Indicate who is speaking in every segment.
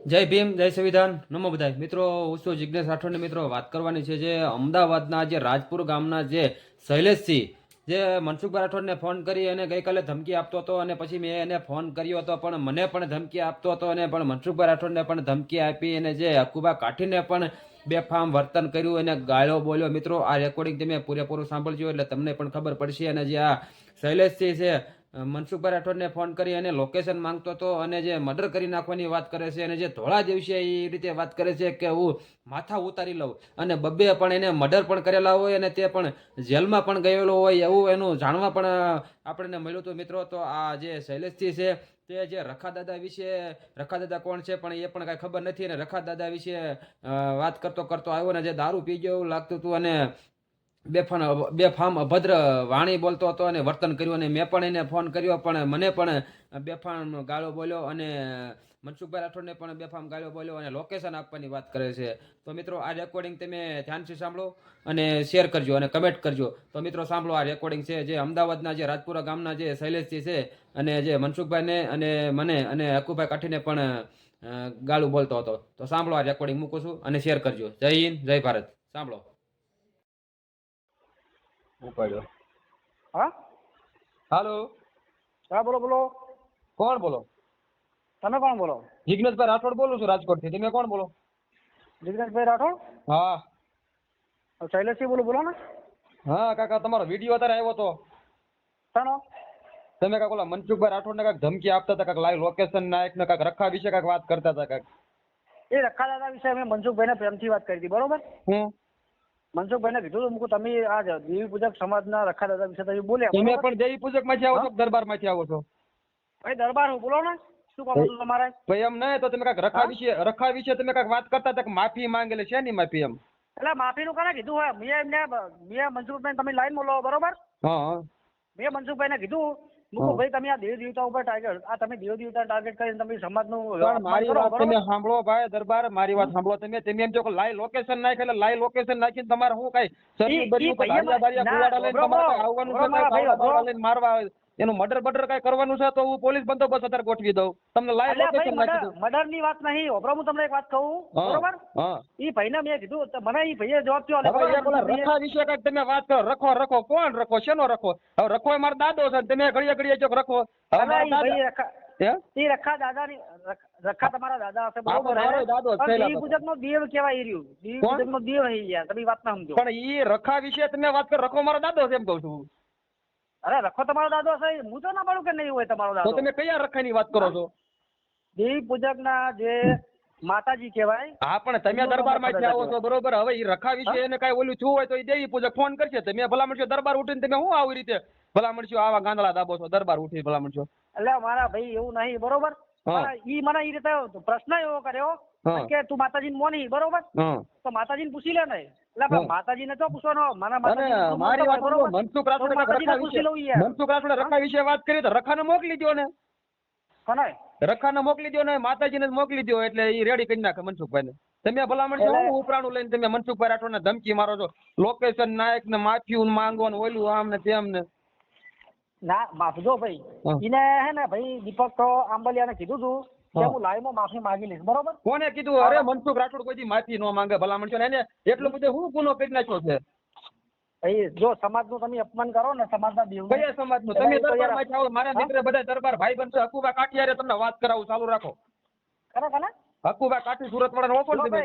Speaker 1: જય ભીમ, જય સંવિધાન, નમો બધાય મિત્રો. હું છું જિજ્ઞેશ રાઠોડની મિત્રો વાત કરવાની છે જે અમદાવાદના જે રાજપુર ગામના જે શૈલેષસિંહ જે મનસુખભાઈ રાઠોડને ફોન કરી અને ગઈકાલે ધમકી આપતો હતો અને પછી મેં એને ફોન કર્યો હતો પણ મને પણ ધમકી આપતો હતો અને પણ મનસુખભાઈ રાઠોડને પણ ધમકી આપી અને જે હકુબા કાઠીને પણ બેફામ વર્તન કર્યું અને ગાળો બોલ્યો. મિત્રો આ રેકોર્ડિંગ તમે પૂરેપૂરું સાંભળજો એટલે તમને પણ ખબર પડશે. અને જે આ શૈલેષસિંહ છે મનસુખભાઈ રાઠોડને ફોન કરી અને લોકેશન માંગતો હતો અને જે મર્ડર કરી નાખવાની વાત કરે છે અને જે ધોળા દિવસે એ રીતે વાત કરે છે કે હું માથા ઉતારી લઉં અને બબ્બે પણ એને મર્ડર પણ કરેલા હોય અને તે પણ જેલમાં પણ ગયેલો હોય એવું એનું જાણવા પણ આપણને મળ્યું હતું. મિત્રો તો આ જે શૈલેષજી છે તે જે રખા દાદા વિશે, રખા દાદા કોણ છે પણ એ પણ કાંઈ ખબર નથી અને રખા દાદા વિશે વાત કરતો કરતો આવ્યો ને જે દારૂ પી ગયો એવું લાગતું હતું અને બેફામ અભદ્ર વાણી બોલતો હતો અને વર્તન કર્યું. અને મેં પણ એને ફોન કર્યો પણ મને પણ બેફામ ગાળો બોલ્યો અને મનસુખભાઈ રાઠોડને પણ બેફામ ગાળો બોલ્યો અને લોકેશન આપવાની વાત કરે છે. તો મિત્રો આ રેકોર્ડિંગ તમે ધ્યાનથી સાંભળો અને શેર કરજો અને કમેન્ટ કરજો. તો મિત્રો સાંભળો, આ રેકોર્ડિંગ છે જે અમદાવાદના જે રાજપુરા ગામના જે શૈલેષજી છે અને જે મનસુખભાઈને અને મને અને હકુભાઈ કાઠીને પણ ગાળું બોલતો હતો. તો સાંભળો, આ રેકોર્ડિંગ મૂકું છું અને શેર કરજો. જય હિન્દ, જય ભારત. સાંભળો. ઉપાડ્યો.
Speaker 2: હા
Speaker 1: હાલો,
Speaker 2: હા, બોલો બોલો.
Speaker 1: કોણ બોલો?
Speaker 2: તમે કોણ બોલો?
Speaker 1: જિગ્નેશભાઈ રાઠોડ બોલું છું રાજકોટ થી. તમે કોણ બોલો?
Speaker 2: જિગ્નેશભાઈ રાઠોડ?
Speaker 1: હા
Speaker 2: શૈલેષસિંહ બોલો, બોલો ને.
Speaker 1: હા કાકા, તમારો વિડીયો અત્યારે આવ્યો તો.
Speaker 2: શાનો?
Speaker 1: તમે કાંઈક ઓલા મનસુખભાઈ રાઠોડને કાંઈક ધમકી આપતા હતા, કાંઈક લાઈવ લોકેશન નાખ ને કાંઈક રખા વિશે કાંઈક વાત કરતા હતા કાંઈક.
Speaker 2: એ રખા દાદા વિશે મેં મનસુખભાઈને પ્રેમથી વાત કરી હતી, બરોબર?
Speaker 1: હું
Speaker 2: મનસુખભાઈને કીધું હતું મુકું તમે આ દેવી પૂજક સમાજના રખા દાદા વિશે તમે બોલ્યા,
Speaker 1: તમે
Speaker 2: બરોબર?
Speaker 1: પણ દેવી પૂજક માંથી આવો છો, દરબાર માંથી આવો છો?
Speaker 2: ભાઈ દરબાર હું, બોલો ને. શું કામ હતું તમારે?
Speaker 1: ભાઈ એમ નહીં તો તમે કાંઈક રખા વિશે તમે કાંઈક વાત કરતા હતા કે માફી માંગેલી છે ની માફી એમ?
Speaker 2: એટલે માફીનું કોને કીધું હોય? મેં મનસુખભાઈ તમે લાઈન બોલો, બરોબર?
Speaker 1: હા
Speaker 2: મેં મનસુખભાઈને કીધું મુકું ભાઈ તમે આ દેવી દેવતા ઉપર ટાર્ગેટ, આ તમે દેવી દેવતા ટાર્ગેટ કરીને તમે સમાજનું
Speaker 1: પણ
Speaker 2: અપમાન
Speaker 1: મારી
Speaker 2: કરો,
Speaker 1: વાત
Speaker 2: બરોબર?
Speaker 1: તમે સાંભળો ભાઈ દરબાર, મારી વાત સાંભળો. તમે એમ કહો કે લાઈવ લોકેશન નાખે એટલે લાઈવ લોકેશન નાખીને તમારે શું કઈ શરીર બર્યું તો ધારિયા બારિયા કુવાડા લઈને તમારે કઈ આવવાનું છે, કઈ પાવડા બાવડા લઈને મારવા એનું મર્ડર બર્ડર કઈ કરવાનું છે તો હું પોલીસ બંદોબસ્ત અત્યારે ગોઠવી દઉં. તમને લાઈવ લોકેશન નાખી દઉં.
Speaker 2: મર્ડર ની વાત નહીં, ઓબરો હું તમને એક વાત કહું, બરોબર?
Speaker 1: હા
Speaker 2: ઈ ભાઈને મેં કીધું તો મને ઈ ભાઈએ જવાબ થયો
Speaker 1: હવે એક ઓલા રખા વિશે કઈક તમે વાત કરો. રખો રખો કોણ રખો, શેનો રખો? હવે રખો એ મારો દાદો છે, તમે ઘડીએ ઘડીએ જો રખો. હવે મારા દાદા
Speaker 2: ઈ રખા દાદાની રખા તમારા દાદા હશે,
Speaker 1: હા,
Speaker 2: બરોબર?
Speaker 1: મારો દાદો છે,
Speaker 2: દેવી પૂજક નો દેવ કેવાય ઈ રહ્યું. દેવી પૂજક નો દેવ નહીં યાર, તમે વાત ના સમજો.
Speaker 1: પણ ઈ રખા વિશે તમે વાત કરો. રખો મારો દાદો છે એમ કહું છું.
Speaker 2: અરે રખો તમારો દાદો હશે, હું તો ના પાડું કે નહીં હોય તમારો
Speaker 1: તો
Speaker 2: દાદો.
Speaker 1: તમે કયા રખાની વાત કરો છો?
Speaker 2: દેવી પૂજક ના જે માતાજી કહેવાય.
Speaker 1: હા પણ તમે દરબાર માંથી આવો છો, બરોબર? હવે ઈ રખા વિશે એને કઈ ઓલું થયું હોય તો એ દેવી પૂજક ફોન કરશે. તમે ભલામણ છો દરબાર ઉઠીને તમે હું આવી રીતે ભલામણ છો આવા ગાંદડા દાબો છો દરબાર ઉઠી ભલામણ છો?
Speaker 2: એટલે મારા ભાઈ એવું નહીં, બરોબર? ઈ મને ઈ રીતે પ્રશ્ન એવો કર્યો કે તું માતાજી મોની, બરોબર? તો માતાજીને પૂછી લે ને. એટલે માતાજીને તો પૂછવાનો,
Speaker 1: મારી વાત મનસુખ રાઠોડે રખા વિશે વાત કરી તો રખાને મોકલી દો ને. રખાને મોકલી દો ને, માતાજીને જ મોકલી દો એટલે એ રેડી કરી નાખે મનસુખભાઈને. તમે ભલામણ છો હું ઉપરાણું લઈને તમે મનસુખભાઈ રાઠોડને ધમકી મારો છો, લોકેશન નાયક ને માફી માંગવાનું ઓલું આમ ને તેમ ને.
Speaker 2: ના માફજો ભાઈ, એને હે ને ભાઈ દીપક તો આંબલિયાને કીધું તું કે હું લાઈવ માં માફી માંગી લઈશ, બરોબર?
Speaker 1: કોને કીધું? અરે મનસુખ રાઠોડ કોઈ માફી ન માંગે ભલામણ છો ને. એને એટલું બધું હું ગુનો કરી નાખ્યો છે.
Speaker 2: ભાઈ જો સમાજનું તમે અપમાન કરો ને, સમાજના દેવ
Speaker 1: કયા સમાજનું? તમે દરબાર માંથી આવો, મારા મિત્ર બધા દરબાર ભાઈ બનશે. હકુબા કાઠિયારે તમને વાત કરાવું, ચાલુ રાખો.
Speaker 2: કને
Speaker 1: હકુબા કાઠી સુરત વાળાને ઓળખો ને તમે?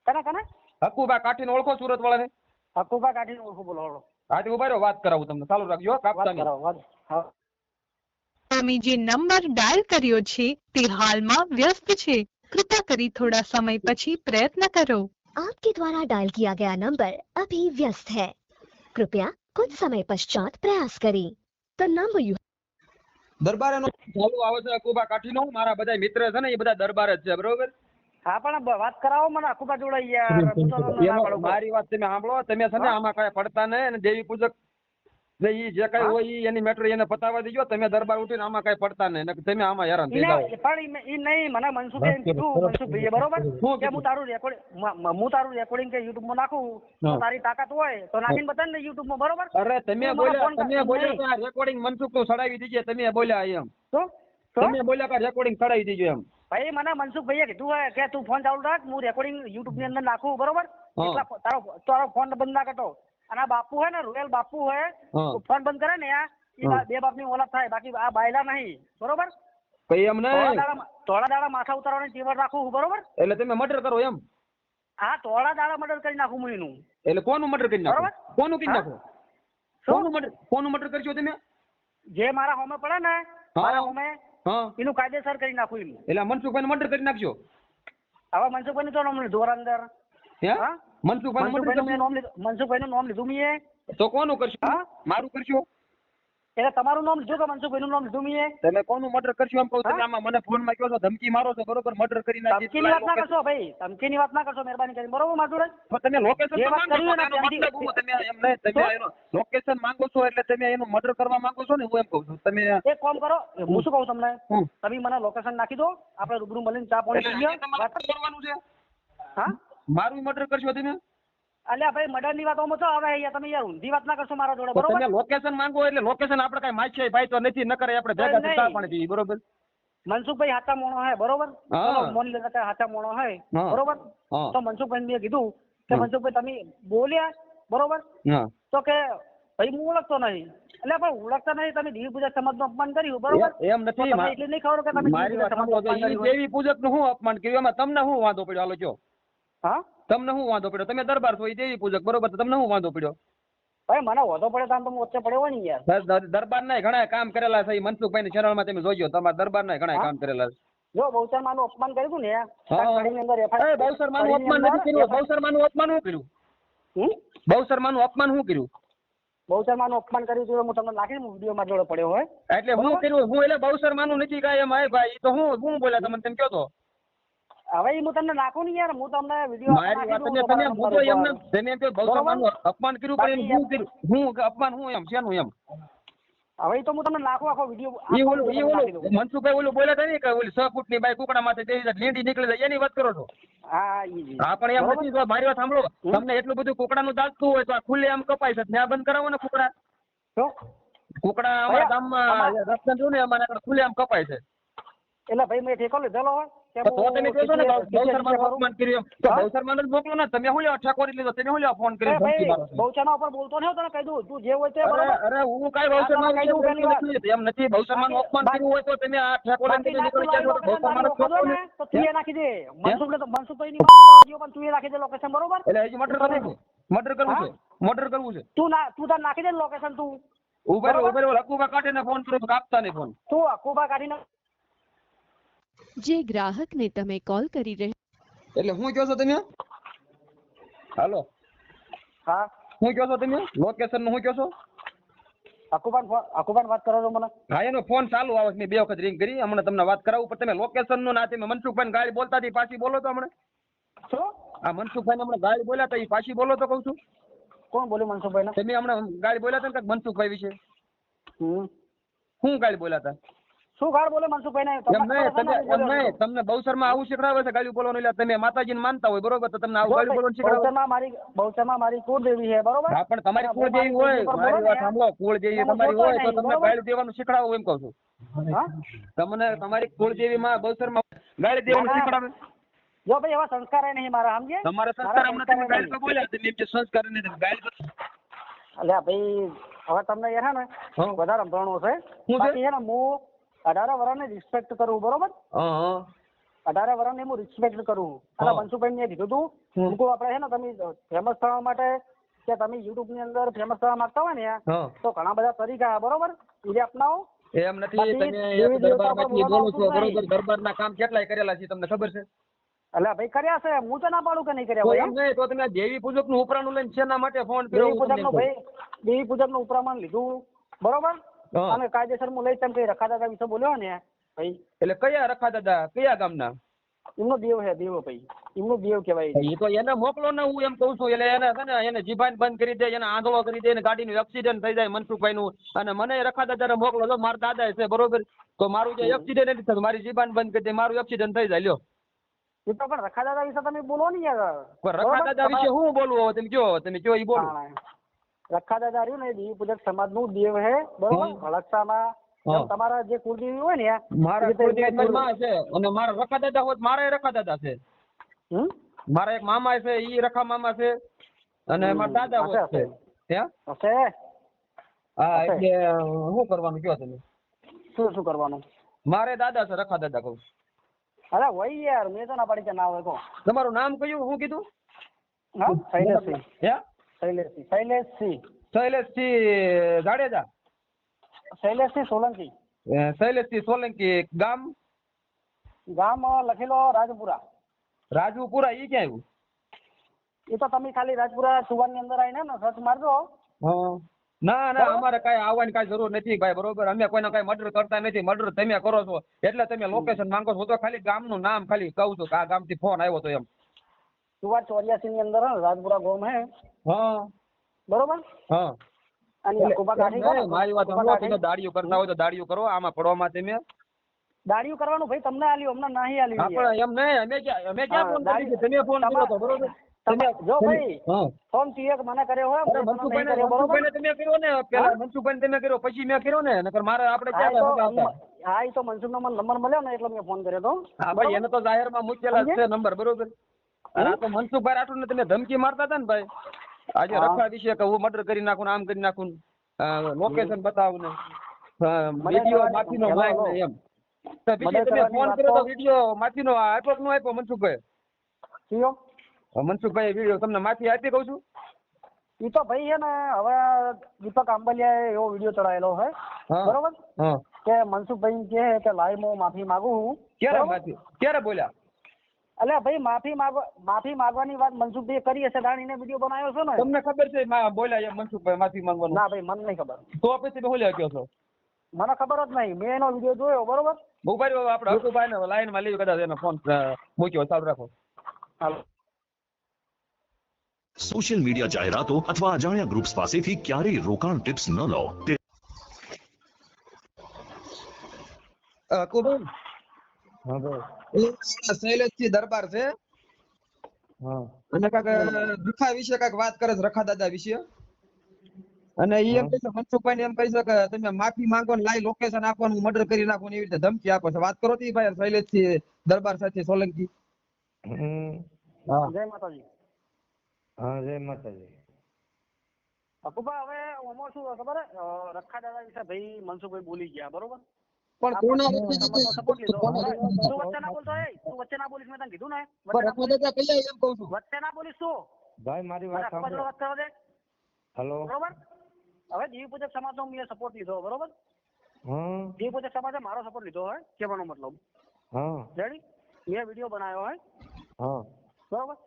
Speaker 2: કને
Speaker 1: હકુબા કાઠીને ઓળખો સુરત વાળાને?
Speaker 2: હકુબા કાઠીને ઓળખો, બોલો.
Speaker 1: હાથી ઉભા રહ્યો, વાત કરાવું તમને, ચાલુ રાખજો. કાપતા નહીં.
Speaker 3: તમે જે નંબર ડાયલ કર્યો છે તે હાલમાં વ્યસ્ત છે, कृपया કરી थोड़ा समय પછી પ્રયત્ન કરો.
Speaker 4: आपके द्वारा डायल किया गया नंबर अभी व्यस्त है, कृपया कुछ समय पश्चात प्रयास करें. The number you
Speaker 1: દરબાર એનો ચાલુ આવે છે હકુબા કાઠીનો. મારા બધા મિત્ર છે ને એ બધા દરબાર જ છે, બરોબર?
Speaker 2: હા પણ વાત કરાવો મને હકુબા જોડે યાર.
Speaker 1: મારી વાત તમે સાંભળો. તમે છે ને આમાં કઈ પડતા નહીં અને દેવી પૂજક ઈ જે કઈ હોય એની મેટર એને પતાવા દેજો. તમે દરબાર ઉઠીને આમાં કઈ પડતા નહીં, તમે આમાં હેરાન થઈ જાવ.
Speaker 2: પણ ઈ નહીં, મને મનસુખભાઈ કીધું, મનસુખભાઈએ, બરોબર? કે હું તારું રેકોર્ડિંગ કે યુટ્યુબ માં નાખું તો તારી તાકાત હોય તો નાખીને બતાવ ને યુટ્યુબ માં, બરોબર?
Speaker 1: અરે તમે બોલ્યા કે રેકોર્ડિંગ મનસુખ નું ચડાવી દીજે. તમે બોલ્યા એમ, તમે બોલ્યા કે રેકોર્ડિંગ ચડાવી દીજો એમ.
Speaker 2: ભાઈ મને મનસુખભાઈએ કીધું હોય કે તું ફોન ચાલુ રાખ, હું રેકોર્ડિંગ યુટ્યુબ ની અંદર નાખું, બરોબર? એટલા તારો ફોન બંધ ના કરતો. અને આ બાપુ હોય ને, રોયલ બાપુ હોય, ફોન બંધ કરે ને આ બે બાપ ની ઓલાદ થાય, બાકી આ બાયલા નહીં, બરોબર? થોડા દાડા માથા ઉતારવાની ટેવ રાખું, બરોબર?
Speaker 1: એટલે તમે મર્ડર કરો એમ?
Speaker 2: હા, થોડા દાડા મર્ડર કરી નાખું હું એનું.
Speaker 1: એટલે કોનું મર્ડર કરી નાખો?
Speaker 2: બરોબર?
Speaker 1: કોનું કરી નાખો? કોનું મર્ડર કરશો તમે?
Speaker 2: જે મારા હોમે પડે ને, મારા હોમે એનું કાયદેસર કરી નાખું એનું.
Speaker 1: એટલે મનસુખભાઈ નું મર્ડર કરી નાખશો?
Speaker 2: હવે મનસુખભાઈ તો નામ લીધું અંદર. મનસુખભાઈ નું નામ લીધું મેં.
Speaker 1: તો કોનું કરશો? મારું કરશો?
Speaker 2: એટલે તમારું નામ લીધું કે મનસુખભાઈ નું નામ લીધું મેં?
Speaker 1: તમે કોનું મર્ડર કરશો એમ કહું છું. આમાં મને ફોન માં કહો છો, ધમકી મારો છો, બરોબર? મર્ડર કરી નાખી.
Speaker 2: ધમકીની વાત ના કરશો ભાઈ, ધમકીની વાત ના કરશો મહેરબાની કરીને, બરોબર માધુરાજ?
Speaker 1: તમે લોકેશન માંગો છો એટલે તમે એનું મર્ડર કરવા માંગો છો ને, હું એમ કહું છું. તમે
Speaker 2: એક કામ કરો, હું શું કહું તમને, તમે મને લોકેશન નાખી દો, આપણે રૂબરૂ મળીને ચા પાણી પીએ.
Speaker 1: વાત કરવાનું છે.
Speaker 2: હા,
Speaker 1: મારું મર્ડર કરશો તમે?
Speaker 2: અલ્યા ભાઈ મર્ડર ની વાતોમાં તો હવે અહીંયા તમે યાર ઊંધી વાત ના કરશો મારા જોડે, બરોબર?
Speaker 1: તમે લોકેશન માંગો એટલે લોકેશન આપણે કઈ માછે ભાઈ તો નથી, ન કરે આપણે ભેગા થી ચા પાણી પીએ, બરોબર?
Speaker 2: મનસુખભાઈ હાચા મોણો હે, બરોબર? ચલો મોની લેતા હાચા મોણો હે, બરોબર? તો મનસુખભાઈ મેં કીધું કે મનસુખભાઈ તમે બોલ્યા, બરોબર? તો કે ભાઈ હું ઓળખતો નહીં. એટલે પણ ઓળખતા નહીં, તમે દેવી પૂજક સમાજ નું અપમાન કર્યું, બરોબર?
Speaker 1: એમ નથી,
Speaker 2: એટલે નહીં ખબર કે તમે
Speaker 1: દેવી પૂજક નું શું અપમાન કર્યું, એમાં તમને શું વાંધો પડ્યો? હાલો જો,
Speaker 2: હા,
Speaker 1: તમને શું વાંધો પડ્યો? તમે દરબાર છો, એ દેવી પૂજક, બરોબર? તમને શું વાંધો પડ્યો?
Speaker 2: ભાઈ મને વધો પડે તો વચ્ચે પડ્યો હોય ને યાર.
Speaker 1: દરબાર ના ઘણા કામ કરેલા છે, મનસુખભાઈ ની ચેનલ માં તમે જોજો, તમારા દરબાર ના ઘણા કામ કરેલા છે.
Speaker 2: જો બહુચર માનું અપમાન કર્યું હતું ને,
Speaker 1: બહુચર માનું અપમાન નથી કર્યું. બહુચર માનું અપમાન શું કર્યું? બહુચર માનું અપમાન શું કર્યું?
Speaker 2: બહુચર માનું અપમાન કર્યું હતું, હું તમને નાખી વિડીયો માં જોડે પડ્યો હોય.
Speaker 1: એટલે હું કર્યું? હું એટલે બહુચર માનું નથી કાંઈ એમ. ભાઈ તો હું બોલ્યા તમને, તેમ કહો તો.
Speaker 2: હવે હું તમને નાખું ને યાર, હું તમને વિડીયો
Speaker 1: અપમાન કર્યું પણ શું કર્યું? હું અપમાન હું એમ શેનું એમ?
Speaker 2: હવે તો હું તમને નાખું આખો વિડીયો.
Speaker 1: મનસુખભાઈ ઓલું બોલ્યા હતા ને કે ઓલી 6 ફૂટ ની બાઈ કુકડા માથે લીંડી નીકળી જાય, એની વાત કરો છો?
Speaker 2: હા
Speaker 1: પણ એમ નથી. તો મારી વાત સાંભળો, તમને એટલું બધું કુકડાનું દાગતું હોય તો આ ખુલ્લે આમ કપાય છે, ત્યાં બંધ કરાવો ને કુકડા. કુકડા અમારા ગામમાં રસ્તા જોયું ને, અમારે ખુલ્લે આમ કપાય છે.
Speaker 2: એટલે ભાઈ મેં ઠેકો લીધેલો હોય.
Speaker 1: તમે કહો છો ને બહુચરમાનું અપમાન કર્યું, તો બહુચરમાનું જ મોકલો ને. તમે શું લેવા ઠાકોરી લીધો? તમે શું લેવા ફોન કર્યો?
Speaker 2: બહુચરના ઉપર બોલતો નહીં, તને કહી દઉં, તું જે હોય તે બરાબર.
Speaker 1: અરે હું કઈ બહુચરમાનું એમ નથી. બહુચરમાનું અપમાન કર્યું હોય તો તમે આ ઠાકોરી નીકળી જાય તો
Speaker 2: તું એ નાખી દે. મનસુખભાઈ ની વાત પણ તું એ નાખી દે લોકેશન, બરોબર?
Speaker 1: એટલે હજી મર્ડર કરવું છે.
Speaker 2: તું તાર નાખી દે લોકેશન. તું
Speaker 1: ઉભેરો હકુબા કાઢીને ફોન કરો, કાપતા નહીં ફોન.
Speaker 2: તું હકુબા કાઢીને
Speaker 5: જે ગ્રાહકને તમે કોલ કરી રહ્યા
Speaker 1: એટલે હું કહો છો તમે? હાલો,
Speaker 2: હા,
Speaker 1: હું કહો છો તમે? લોકેશન નું હું કહો છો?
Speaker 2: હકુબાન વાત કરો છો મને?
Speaker 1: હા, એનો ફોન ચાલુ આવે છે, મેં 2 વખત રિંગ કરી, હમણાં તમને વાત કરાવું. પણ તમે લોકેશન નું ના, તમે મનસુખભાઈ ગાડી બોલતા હતી, પાછી બોલો તો હમણાં.
Speaker 2: શું?
Speaker 1: આ મનસુખભાઈ હમણાં ગાડી બોલ્યા હતા, એ પાછી બોલો તો કહું છું.
Speaker 2: કોણ બોલ્યું મનસુખભાઈ ને?
Speaker 1: તમે હમણાં ગાડી બોલ્યા હતા ને મનસુખભાઈ વિશે? શું ગાડી બોલ્યા હતા?
Speaker 2: શું ગાળ બોલે મનસુખભાઈ ને?
Speaker 1: તમને બહુચરમાં આવું શીખડાવે છે ગાડી બોલવાનું? એટલે તમે માતાજીને માનતા હોય, બરોબર? તો તમને આવું ગાડી બોલવાનું શીખડાવે?
Speaker 2: બહુચરમાં મારી કુળદેવી છે, બરોબર?
Speaker 1: હા, પણ તમારી કુળદેવી હોય, મારી વાત સાંભળો, કુળદેવી તમારી હોય તો તમને ગાડી દેવાનું શીખડાવો, એમ કહું છું. તમને તમારી કુળદેવી માં બહુચરમાં ગાડી દેવાનું શીખડાવે?
Speaker 2: જો ભાઈ એવા સંસ્કાર નહીં મારા, સમજે?
Speaker 1: તમારા સંસ્કાર હમણાં તમે ગાડી તો બોલ્યા, તમે એમ સંસ્કાર નહીં ગાડી.
Speaker 2: અલ્યા ભાઈ હવે તમને યાર ને વધારે ભણવું છે. બાકી છે ને હું 18 વર્ષને રિસ્પેક્ટ કરું, બરોબર? 18 વર્ષને હું રિસ્પેક્ટ કરું. અને મનસુખભાઈ ને કીધું તું, મૂકો આપણે છે ને તમે ફેમસ થવા માટે કે તમે યુટ્યુબ ની અંદર ફેમસ થવા માંગતા હોય ને તો ઘણા બધા તરીકા, બરોબર, એ અપનાવો.
Speaker 1: એમ નથી, તમે દરબારમાંથી બોલો છો, બરોબર? દરબારના કામ કેટલાય કરેલા છે, તમને ખબર છે?
Speaker 2: અલ્યા ભાઈ કર્યા છે, હું તો ના પાડું કે નહીં કર્યા હોય.
Speaker 1: એમ નહીં તો તમે દેવી પૂજક નું ઉપરાણું લઈને શેના માટે ફોન કર્યો?
Speaker 2: દેવી પૂજક નું ઉપરામણ લીધું, બરોબર? અને કાયદેસર હું લઈ તેમ કઈ રખા દાદા વિશે બોલ્યો ને ભાઈ.
Speaker 1: એટલે કયા રખા દાદા? કયા ગામના?
Speaker 2: એમનો દેવ છે, દેવ ભાઈ, એમનું દેવ કહેવાય.
Speaker 1: એ તો એને મોકલો ને, હું એમ કઉ છું. એટલે એને જીભાન બંધ કરી દે, એને આંધળો કરી દે, ગાડીનું એક્સિડન્ટ થઈ જાય મનસુખભાઈ નું. અને મને રખા દાદા મોકલો તો મારા દાદા છે, બરોબર? તો મારું જે એક્સિડન્ટ નથી થતું, મારી જીભાન બંધ કરી દે, મારું એક્સિડન્ટ થઈ જાય. લ્યો,
Speaker 2: એ તો પણ રખા દાદા વિશે તમે બોલો ને યાર.
Speaker 1: રખા દાદા વિશે હું બોલવું? તમે કયો એ બોલો.
Speaker 2: રખા દાદા રહ્યું ને દેવી પૂજક સમાજ નું દેવ હે, બરોબર? હળકસામાં
Speaker 1: હા.
Speaker 2: એમ તમારા જે કુળદેવી હોય ને
Speaker 1: મારા
Speaker 2: એ રીતે
Speaker 1: કુળદેવી મારી માં છે અને મારા રખા દાદા હોત મારા રખા દાદા છે.
Speaker 2: હમ?
Speaker 1: મારા એક મામા છે ઈ રખા મામા છે અને મારા દાદા
Speaker 2: હશે,
Speaker 1: હોત છે. હે?
Speaker 2: હશે.
Speaker 1: હા
Speaker 2: હશે.
Speaker 1: એટલે શું કરવાનું કયો તમે?
Speaker 2: શું કરવાનું?
Speaker 1: મારે દાદા છે રખા દાદા કહું.
Speaker 2: અરે હોય યાર, મેં તો ના પાડી કે ના હોય કહો.
Speaker 1: તમારું નામ કયું શું કીધું?
Speaker 2: હા, શૈલેષસિંહ.
Speaker 1: હે?
Speaker 2: શૈલેષસિંહ
Speaker 1: શૈલેષસિંહ જાડેજા.
Speaker 2: શૈલેષસિંહ સોલંકી.
Speaker 1: શૈલેષસિંહ સોલંકી. ગામ?
Speaker 2: ગામ લખેલો રાજપુરા.
Speaker 1: રાજુપુરા. ઈ ક્યાં આવ્યું?
Speaker 2: એ તો તમે ખાલી રાજપુરા સુવાન ની અંદર આવીને સર્ચ મારજો.
Speaker 1: હા. ના ના, અમારે કઈ આવવાની કઈ જરૂર નથી ભાઈ, બરોબર? અમે કોઈનો કઈ મર્ડર કરતા નથી. મર્ડર તમે કરો છો એટલે તમે લોકેશન માંગો છો. તો ખાલી ગામનું નામ ખાલી કહું છું કે આ ગામથી ફોન આવ્યો તો એમ.
Speaker 2: સુવાન 84 ની અંદર રાજપુરા ગામ હે,
Speaker 1: હા
Speaker 2: બરોબર?
Speaker 1: હા.
Speaker 2: અને યાકુબા કાઠી કોણ?
Speaker 1: મારી વાત
Speaker 2: યાકુબા
Speaker 1: સાંભળો,
Speaker 2: કાઠી.
Speaker 1: તમે દાડિયું કરતા હોય તો દાડિયું કરો. આમાં પડવામાં તમે
Speaker 2: દાડિયું કરવાનું ભાઈ તમને આલ્યું, અમને નહીં આલ્યું
Speaker 1: આપણે
Speaker 2: યાર.
Speaker 1: એમ નહીં. અમે ક્યાં ફોન કરી
Speaker 2: દાડિયું-
Speaker 1: તમે ફોન કર્યો તો, બરોબર?
Speaker 2: જો ભાઈ
Speaker 1: હા.
Speaker 2: ફોન તીયક મને કર્યો હોય,
Speaker 1: અરે
Speaker 2: મેં તમને નહીં કર્યો,
Speaker 1: મનસુખભાઈને
Speaker 2: બરોબર?
Speaker 1: તમે કર્યો ને પેલા, મનસુખભાઈને તમે કર્યો પછી મેં કર્યો ને, નકર મારે આપણે
Speaker 2: હા,
Speaker 1: ક્યાં મજા આવતા.
Speaker 2: એ તો મનસુખનો મને નંબર મળ્યો ને એટલે મેં ફોન કર્યો તો.
Speaker 1: હા ભાઈ, એને તો જાહેરમાં મૂકેલા
Speaker 2: સમજે?
Speaker 1: છે નંબર, બરોબર? અને આ તો મનસુખભાઈ રાઠોડને તમે ધમકી મારતા હતા ને ભાઈ, આજે
Speaker 2: હા.
Speaker 1: રખા વિશે કે હું મર્ડર કરી નાખું ને આમ કરી નાખું, લોકેશન બતાવું ને
Speaker 2: મર્ડર
Speaker 1: વિડીયો
Speaker 2: કરવાની-
Speaker 1: માફીનો
Speaker 2: હેલો,
Speaker 1: માંગ ને
Speaker 2: હેલો.
Speaker 1: એમ. તો પછી
Speaker 2: મર્ડર
Speaker 1: તમે
Speaker 2: કરવાની
Speaker 1: ફોન
Speaker 2: વાત
Speaker 1: કર્યો તો
Speaker 2: તો-
Speaker 1: વિડીયો માફીનો આપ્યો કે ન આપ્યો મનસુખભાઈ?
Speaker 2: કયો?
Speaker 1: મનસુખભાઈ વિડીયો તમને માફી આપી કહું છું?
Speaker 2: એ તો ભાઈ છે ને, હવે દીપક આંબલિયાએ એવો વિડીયો ચડાયેલો છે,
Speaker 1: હા.
Speaker 2: બરોબર?
Speaker 1: હા.
Speaker 2: કે મનસુખભાઈ કહે કે લાઈવ હું માફી માંગુ છું.
Speaker 1: ક્યારે
Speaker 2: બરોબર?
Speaker 1: માફી ક્યારે બોલ્યા?
Speaker 2: એટલે ભાઈ માફી માંગવાની વાત મનસુખભાઈ કરી હશે, દાણીને વિડીયો બનાવ્યો છે ને.
Speaker 1: તમને ખબર છે બોલ્યા એમ મનસુખભાઈ માફી માંગવાનું?
Speaker 2: ના ભાઈ, મને નહીં ખબર.
Speaker 1: તો પછી બોલ્યા કયો છો?
Speaker 2: મને ખબર જ નહીં, મેં એનો વિડીયો જોયો, બરોબર?
Speaker 1: ઉભા રહ્યો, આપણે હકુભાઈ ને લાઈનમાં લઈ કદાચ એનો ફોન મૂક્યો, ચાલુ રાખો.
Speaker 2: હાલો.
Speaker 6: સોશિયલ મીડિયા જાહેરાતો અથવા અજાણ્યા ગ્રુપ્સ પાસેથી ક્યારેય રોકાણ ટિપ્સ ન લો.
Speaker 1: હકુભાઈ? હા ભાઈ. શૈલેષજી દરબાર છે. હા. અને કાંઈક રખા વિશે કાંઈક વાત કરે છે, રખા દાદા વિશે. અને ઈ એમ કહે છે, મનસુખભાઈ એમ કહે છે કે તમે માફી માંગો ને લાઈ લોકેશન આપો ને મર્ડર કરી નાખો ને એવી રીતે ધમકી આપો છો. વાત કરો તી ભાઈ શૈલેષજી દરબાર સાથે સોલંકી. હા.
Speaker 2: જય માતાજી.
Speaker 7: હા, જય માતાજી.
Speaker 2: હકુભા, હવે ઓમાં શું ખબર હે? રખા દાદા વિશે ભાઈ મનસુખભાઈ બોલી ગયા, બરોબર?
Speaker 1: પણ કોના
Speaker 2: સપોર્ટ લીધો. તું વચ્ચે ના બોલતો, તું વચ્ચે ના બોલીશ, મેં તને કીધું ને.
Speaker 1: રખા દાદા કયા એમ કહું છું.
Speaker 2: વચ્ચે ના બોલીશ તું.
Speaker 7: ભાઈ મારી વાત
Speaker 2: મને હકુભા જોડે
Speaker 7: સાંભળો.
Speaker 2: વાત કરવા દે,
Speaker 7: હેલો.
Speaker 2: બરોબર? હવે દેવી પૂજક સમાજનો મેં સપોર્ટ લીધો, બરોબર?
Speaker 7: હા
Speaker 2: દેવી પૂજક સમાજે મારો સપોર્ટ લીધો હોય, કહેવાનો મતલબ.
Speaker 7: હા
Speaker 2: રેડી? મેં વિડીયો બનાવ્યો હોય,
Speaker 7: હા
Speaker 2: બરોબર?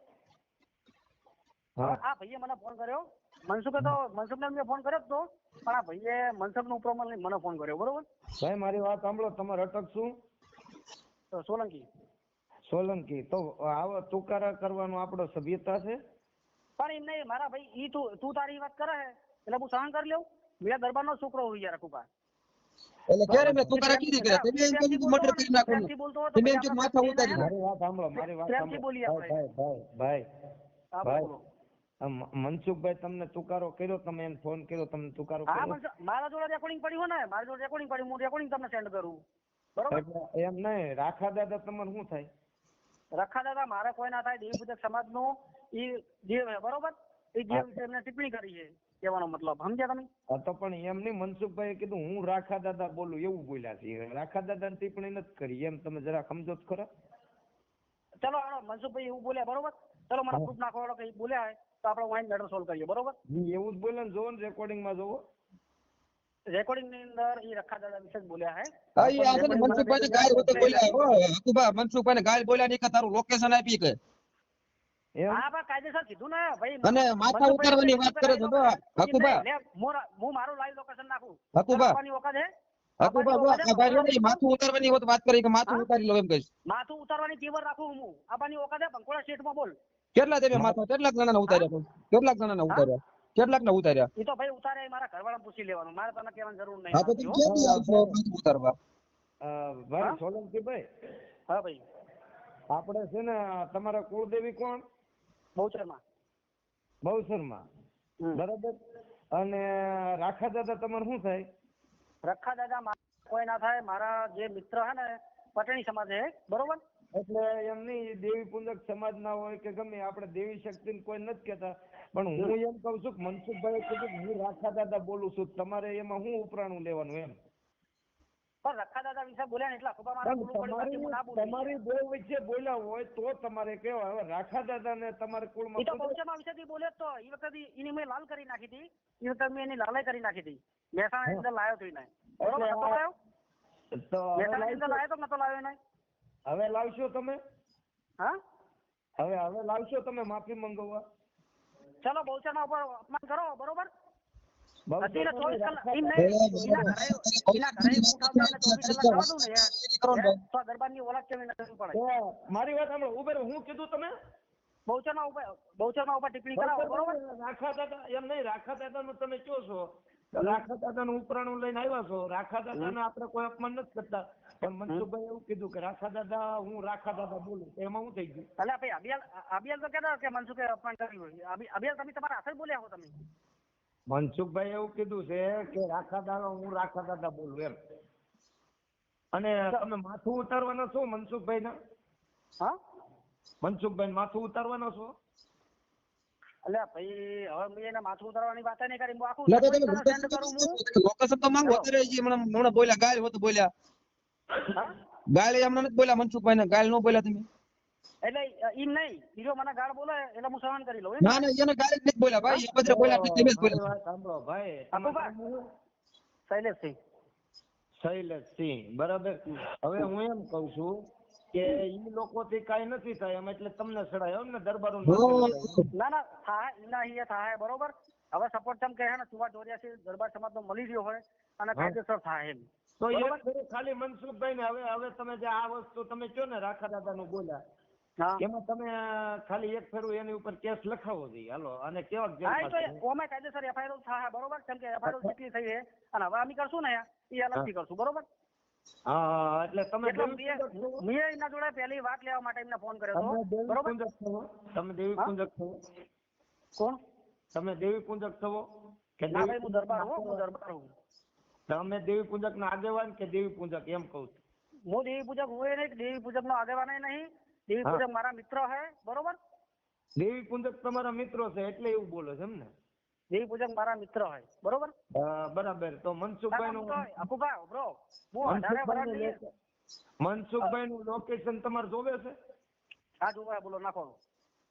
Speaker 7: હા.
Speaker 2: આ ભાઈએ મને ફોન કર્યો. મનસુખને મેં ફોન કર્યો જ તો, પણ આ ભાઈએ મનસુખનું ઉપરમલ લઈને મને ફોન કર્યો, બરોબર?
Speaker 7: ભાઈ મારી વાત સાંભળો. તમારે અટક શું?
Speaker 2: તો સોલંકી.
Speaker 7: સોલંકી. તો આવો તુકારા કરવાનો આપણો સભ્યતા છે?
Speaker 2: પણ એમ નહીં મારા ભાઈ, ઈ તું તારી વાત કરે છે એટલે હું સહન કરી લઉં. મેં દરબારનો છોકરો હું યાર હકુભા.
Speaker 1: એટલે ક્યારે મેં તુકારા કીધી કર્યા? તમે એમ કહ્યું મર્ડર કરી નાખો ને.
Speaker 2: પ્રેમથી બોલતો હોય તો
Speaker 1: તમે એમ
Speaker 2: ભાઈ
Speaker 1: કહ્યું
Speaker 2: આપણે
Speaker 1: માથા
Speaker 2: પ્રેમથી
Speaker 1: ઉતારી
Speaker 2: ના
Speaker 1: દો.
Speaker 7: મારી વાત સાંભળો. મારી વાત
Speaker 2: પ્રેમથી
Speaker 7: સાંભળો.
Speaker 2: બોલીએ આપણે.
Speaker 7: ભાઈ
Speaker 2: હા,
Speaker 7: ભાઈ.
Speaker 2: બોલો.
Speaker 7: મનસુખભાઈ તમને તુકારો કર્યો, તમે એને ફોન કર્યો, તમને તુકારો
Speaker 2: હા,
Speaker 7: કર્યો?
Speaker 2: મારા જોડે રેકોર્ડિંગ પડ્યું હોય ને, મારા જોડે રેકોર્ડિંગ પડ્યું, હું રેકોર્ડિંગ તમને સેન્ડ કરું, બરોબર?
Speaker 7: એટલે એમ નહીં, રાખા દાદા તમારે શું થાય?
Speaker 2: રખા દાદા મારે કોઈ ના થાય. દેવી પૂજક સમાજનું ઈ દેવ હે, બરોબર? એ દેવ વિશે એમને ટિપ્પણી કરી છે, કહેવાનો મતલબ સમજ્યા તમે?
Speaker 7: હા, તો પણ એમ નહીં, મનસુખભાઈએ કીધું હું રાખા દાદા બોલું એવું બોલ્યા છે. રાખા દાદાની ટિપ્પણી નથી કરી, એમ તમે જરા સમજો તો ખરા.
Speaker 2: ચલો હાલો, મનસુખભાઈ એવું બોલ્યા, બરોબર? ચલો મને પ્રૂફ નાખો કે ઈ બોલ્યા હોય તો આપણે વાઇન મેટર સોલ્વ કરીએ, બરોબર?
Speaker 7: ઈ એવું જ બોલે ને, જોવો ને રેકોર્ડિંગમાં જોવો.
Speaker 2: રેકોર્ડિંગ ની અંદર ઈ રખા દાદા વિશે જ બોલ્યા હે.
Speaker 1: હા, ઈ આ છે ને મનસુખભાઈને ગાય વગર બોલ્યા. હો, હકુભા, મનસુખભાઈને ગાય બોલ્યા નહીં કે તારું લોકેશન આપી કે.
Speaker 7: એમ
Speaker 2: હા, પણ કાયદેસર કીધું ને ભાઈ.
Speaker 1: અને માથા ઉતારવાની વાત કરે છે. જો હકુભા,
Speaker 2: હું મારું લાઈવ લોકેશન નાખું.
Speaker 1: હકુભા,
Speaker 2: આપવાની વખત હે.
Speaker 1: હકુભા, જો આ ભાઈ રહ્યો ને, ઈ માથું ઉતારવાની વાત કરી કે માથું ઉતારી લો એમ કહીશ.
Speaker 2: માથું ઉતારવાની તેવર રાખું હું. આપવાની વખત હે, બંકોડા સ્ટેટમાં બોલ.
Speaker 1: કેટલા તમે માથા કેટલાક જણાના ઉતાર્યા? કેટલાક જણાના ઉતાર્યા? કેટલાક ના ઉતાર્યા?
Speaker 2: એ તો ભાઈ ઉતારે મારા ઘરવાળાને પૂછી લેવાનું, મારે તને કહેવાની જરૂર નહીં.
Speaker 1: હા, તો તમે ક્યાંથી આવશો માથું ઉતારવા?
Speaker 7: ભાઈ સોલંકીભાઈ,
Speaker 2: હા ભાઈ,
Speaker 7: આપણે છે ને તમારા કુળદેવી કોણ?
Speaker 2: બહુચરમાં.
Speaker 7: બહુસરમાં. બરાબર. અને રાખા દાદા તમારે શું થાય?
Speaker 2: રખા દાદા કોઈ ના થાય. મારા જે મિત્ર હે ને પટણી સમાજ છે બરોબર.
Speaker 7: એટલે એમ નહીં, દેવી પૂજક સમાજ ના હોય કે ગમે, આપણે દેવી શક્તિ કોઈ નથી કહેતા, પણ હું એમ કઉ છું કે મનસુખભાઈ કીધું કે હું રાખા દાદા બોલું છું, તમારે એમાં શું ઉપરાણું લેવાનું એમ?
Speaker 2: પણ રખા દાદા વિશે બોલ્યા ને એટલા ખોબા મારે બોલવું પડ્યું, બાકી હું ના બોલું.
Speaker 7: તમારી દેવ વિશે બોલ્યા હોય તો તમારે કેવા. હવે રાખા દાદા ને તમારે
Speaker 2: એ
Speaker 7: કુળમાં
Speaker 2: તો બહુચરમાં વિશેથી બોલ્યો તો એ વખતે એની મેં લાલ કરી નાખી હતી. એ વખતે મેં એની લાલે કરી નાખી હતી. મહેસાણા અંદર લાયો તો એને બરોબર. નતો લાયો
Speaker 7: તો
Speaker 2: મહેસાણા અંદર લાયો તો નતો લાયો એને.
Speaker 7: હવે લાવશો તમે?
Speaker 2: હા
Speaker 7: હવે લાવશો તમે માફી મંગાવવા?
Speaker 2: ચલો બહુચરના ઉપર અપમાન કરો બરોબર.
Speaker 7: બહુચર
Speaker 2: હજી 24 કલાક એમ નહીં, એના ઘરે ઉઠાવતા એને 24 કલાક જવા દઉં ને યાર, તો દરબારની ઓલાદ કેવી નથી પડે.
Speaker 7: મારી વાત સાંભળો. ઉભેરો, હું કીધું તમે?
Speaker 2: બહુચરના ઉપર ટિપ્પણી કરાવો બરોબર.
Speaker 7: રાખા દાદા એમ નહીં, રાખા દાદા નું તમે કયો છો, રાખા દાદા નું ઉપરાણું લઈને આવ્યા છો. રાખા દાદા ને આપણે કોઈ અપમાન નથી કરતા, પણ મનસુખભાઈ એવું કીધું કે રાખા દાદા, હું રાખા દાદા બોલું, એમાં શું થઈ ગયું?
Speaker 2: અલ્યા ભાઈ અબિયાલ તો કહેતા કે મનસુખે અપમાન કર્યું હોય. અબિયાલ તમે તમારા હાથે જ બોલ્યા હો તમે.
Speaker 7: મનસુખભાઈ એવું કીધું છે કે રાખા દાદા, હું રાખા દાદા બોલું એમ. અને તમે માથું ઉતારવાના છો મનસુખભાઈ ના?
Speaker 2: હા
Speaker 7: મનસુખભાઈ માથું ઉતારવાનો છો?
Speaker 2: અલ્યા ભાઈ હવે મેં એને માથું ઉતારવાની વાત નહીં કરી. હું આખું send કરું હું.
Speaker 8: લોકેશન તો માંગો અત્યારે જે હમણાં બોલ્યા ગાય હોત બોલ્યા. ગાય હમણાં નથી બોલ્યા મનસુખભાઈ ને, ગાય નો બોલ્યા તમે?
Speaker 2: એટલે ઈ નહીં, બીજો મને ગાળ બોલે એટલે હું સહન કરી લઉં.
Speaker 8: ના ના એને ગાય નથી બોલ્યા ભાઈ, એ બધા બોલ્યા તમે જ બોલ્યા.
Speaker 7: વાત સાંભળો ભાઈ. શૈલેષસિંહ બરાબર. હવે હું એમ કઉ છું કે ઈ લોકો થી કઈ નથી થાય એમ, એટલે તમને સડાય એમ ને દરબારો?
Speaker 2: ના ના થાય, એના અહીંયા થાય બરોબર. હવે સપોર્ટ તમ કહે ને ચુવા ચોર્યાસી દરબાર સમાજ નો મળી રહ્યો હોય અને કાયદેસર થાય એમ.
Speaker 7: તો એ ખાલી મનસુખભાઈ ને હવે તમે જે આ વસ્તુ તમે કયો ને રાખા દાદા નું બોલ્યા, એમાં તમે ખાલી એક ફેરું એની ઉપર કેસ લખાવો જોઈએ. હાલો, અને કેવા
Speaker 2: કાયદેસર એફઆઈઆર થાય બરોબર. કેમ કે એફઆઈઆર જેટલી થઈ છે અને હવે અમે કરશું ને એ અલગથી કરશું બરોબર.
Speaker 7: હા, એટલે તમે
Speaker 2: મેં એના જોડે પહેલી વાત લેવા માટે એમને ફોન કર્યો હતો બરોબર.
Speaker 7: તમે દેવી પૂજક છો?
Speaker 2: કોણ?
Speaker 7: તમે દેવી પૂજક છો કે?
Speaker 2: ના ભાઈ હું દરબાર હું.
Speaker 7: તમે દેવી પૂજક ના આગેવાન કે દેવી પૂજક એમ કહું છું?
Speaker 2: હું દેવી પૂજક હું નહીં, દેવી પૂજક નો આગેવાન નહીં. દેવી પૂજક મારા મિત્ર હે બરોબર.
Speaker 7: દેવી પૂજક તમારા મિત્રો છે એટલે એવું બોલો છે એમ ને?
Speaker 2: દેવી પૂજક મારા મિત્ર હે બરોબર.
Speaker 7: બરાબર. તો મનસુખભાઈ નું
Speaker 2: અકુભાઈ બ્રો, હું 18 વર્ષની
Speaker 7: મનસુખભાઈ નું લોકેશન તમારે જોવે છે?
Speaker 2: હા જોવા બોલો નાખો.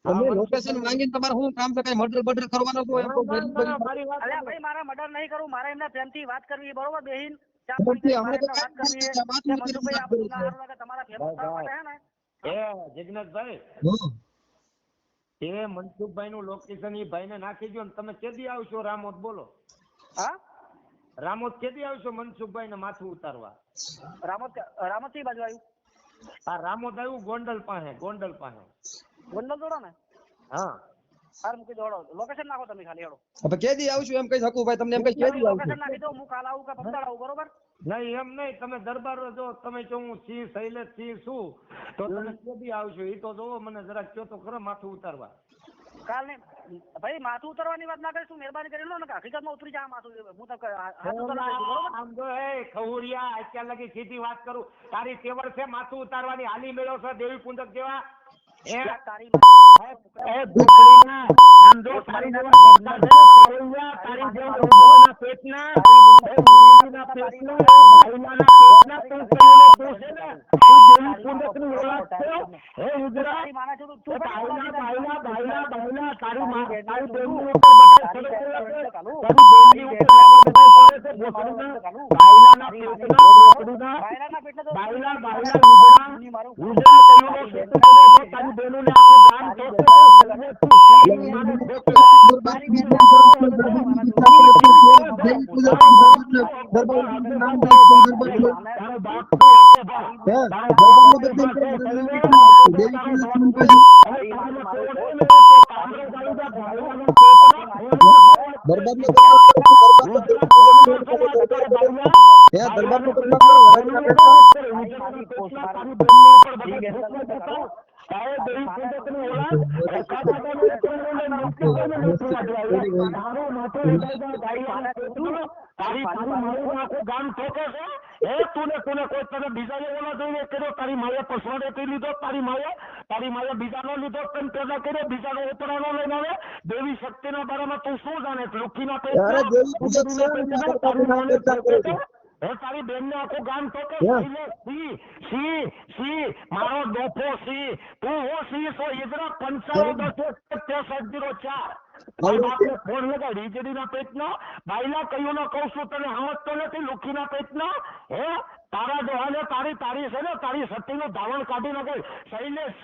Speaker 8: તમે લોકેશન માંગીને તમારે શું કામ છે? કઈ મર્ડર કરવાનો છો એમ?
Speaker 2: અલ્યા ભાઈ મારા મર્ડર નહીં કરું, મારે એમને પ્રેમથી વાત કરવી બરોબર. બેહીન ચા પાણી વાત કરવી છે. મનસુખભાઈ આ બધું ના હારું લાગે તમારા ફેમસ થવા માટે હે ને.
Speaker 7: જગન્નાથભાઈ, એ મનસુખભાઈ નું લોકેશન એ ભાઈ ને નાખી દો ને તમે કેદી આવશો રામોદ? બોલો.
Speaker 2: હા
Speaker 7: રામોદ કેદી આવશો મનસુખભાઈ ને માથું ઉતારવા?
Speaker 2: રામોદ થી બાજુ આવ્યું?
Speaker 7: આ રામોદ આવ્યું ગોંડલ પાસે. ગોંડલ
Speaker 2: જોડો ને?
Speaker 7: હા
Speaker 2: હાર મૂકી દોડો. લોકેશન નાખો તમે ખાલી હેડો.
Speaker 8: હવે કેદી આવશું એમ કહી શકું ભાઈ તમને? એમ કઈ કેદી આવશું?
Speaker 2: લોકેશન નાખી દો, હું કાલ આવું કે પમદાડ આવું બરોબર.
Speaker 7: નહીં એમ નહીં, તમે દરબાર જો તમે જો હું સિંહ શૈલેષ સિંહ છું તો તમે કેદી આવશો એ તો જોવો. મને જરાક કયો તો ખરો માથું ઉતારવા.
Speaker 2: કાલ નહીં ભાઈ, માથું ઉતારવાની વાત ના કરીશું. મહેરબાની કરી લો ને, હકીકતમાં ઉતરી જા માથું. હું તો
Speaker 7: આમ જો એ ખવડિયા અત્યાર લગી સીધી વાત કરું, તારી તેવડ છે માથું ઉતારવાની? હાલી મેળો છે દેવી પૂજક જેવા? તારી તું કોઈ તને બીજા એવો જોઈને કર્યો, તારી માએ પસવાડેથી લીધો, તારી માએ બીજાનો લીધો, તને પેદા કર્યો, બીજાનો ઉપરાનો લઈને આવે. દેવી શક્તિના બારામાં તું શું જાણે? લુખીના
Speaker 8: અરે દેવી પૂજક છે અને મારા બાપુના પ્રચાર કરે છે.
Speaker 7: તારી બેન ને આખું ગામ તો કે સી મારો ડોફો સી, તું હું સી સો ઈદરા 55 4 ફોન લગા ડીજેડીના પેટનો બાઈલા કયું ન કહું છું તને, સમજતો નથી? લુખીના પેટનો હે તારા દોહાને તારી છે ને તારી સતીનું ધાવણ કાઢી નાખે. શૈલેષ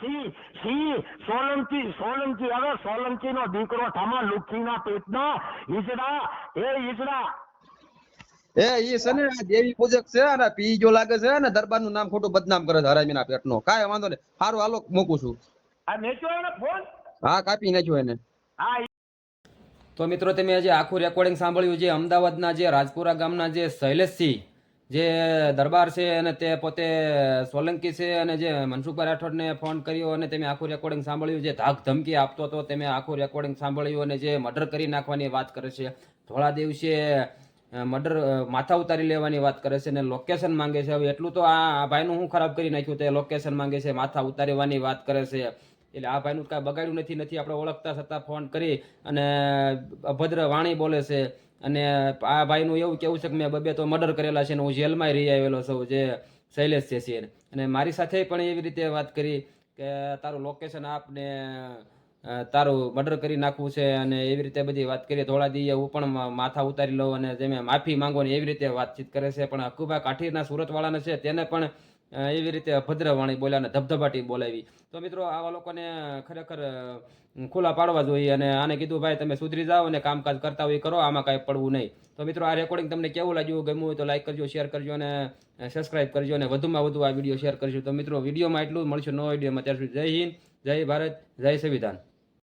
Speaker 7: સી સોલંકી હવે સોલંકી નો દીકરો ઠામા લુખીના પેટનો ઈજડા
Speaker 8: એ ઈ છે ને આ દેવી પૂજક છે અને પી જો લાગે છે અને દરબારનું નામ ખોટું બદનામ કરે છે હરામીના પેટનો. કાંઈ વાંધો નહીં, સારું હાલો મૂકું છું.
Speaker 7: આ નેચો એને ફોન.
Speaker 8: હા કાપી નાખ્યો એને.
Speaker 7: હા
Speaker 1: તો મિત્રો તમે જે આખું રેકોર્ડિંગ સાંભળ્યું, જે અમદાવાદના જે રાજપુરા ગામના જે શૈલેષસિંહ જે દરબાર છે અને તે પોતે સોલંકી છે અને જે મનસુખભાઈ રાઠોડને ફોન કર્યો અને તમે આખું રેકોર્ડિંગ સાંભળ્યું, જે ધાક ધમકી આપતો હતો તમે આખું રેકોર્ડિંગ સાંભળ્યું અને જે મર્ડર કરી નાખવાની વાત કરે છે, થોડા દિવસે મર્ડર માથા ઉતારી લેવાની વાત કરે છે અને લોકેશન માંગે છે. હવે એટલું તો આ ભાઈનું હું ખરાબ કરી નાખ્યું, તે લોકેશન માંગે છે, માથા ઉતારવાની વાત કરે છે. એટલે આ ભાઈનું કાંઈ બગાડ્યું નથી આપણે ઓળખતા છતાં ફોન કરી અને અભદ્ર વાણી બોલે છે. અને આ ભાઈનું એવું કેવું છે કે મેં બબે તો મર્ડર કરેલા છે ને હું જેલમાં રહી આવેલો છું, જે શૈલેષ છે. અને મારી સાથે પણ એવી રીતે વાત કરી કે તારું લોકેશન આપ ને તારું મર્ડર કરી નાખવું છે અને એવી રીતે બધી વાત કરીએ. થોડા દીએ હું પણ માથા ઉતારી લઉં અને જેમે માફી માંગો ને એવી રીતે વાતચીત કરે છે. પણ હકુબા કાઠીના સુરતવાળાને છે તેને પણ એવી રીતે અભદ્ર વાણી બોલ્યા અને ધબધબાટી બોલાવી. તો મિત્રો આવા લોકોને ખરેખર ખુલ્લા પાડવા જોઈએ અને આને કીધું ભાઈ તમે સુધરી જાઓ અને કામકાજ કરતા હોય કરો, આમાં કાંઈ પડવું નહીં. તો મિત્રો આ રેકોર્ડિંગ તમને કેવું લાગ્યું, ગમ્યું હોય તો લાઈક કરજો, શેર કરજો અને સબસ્ક્રાઇબ કરજો અને વધુમાં વધુ આ વિડીયો શેર કરજો. તો મિત્રો વિડીયોમાં એટલું મળશે, નવો વિડીયોમાં. ત્યાર સુધી જય હિન્દ, જય ભારત, જય સંવિધાન.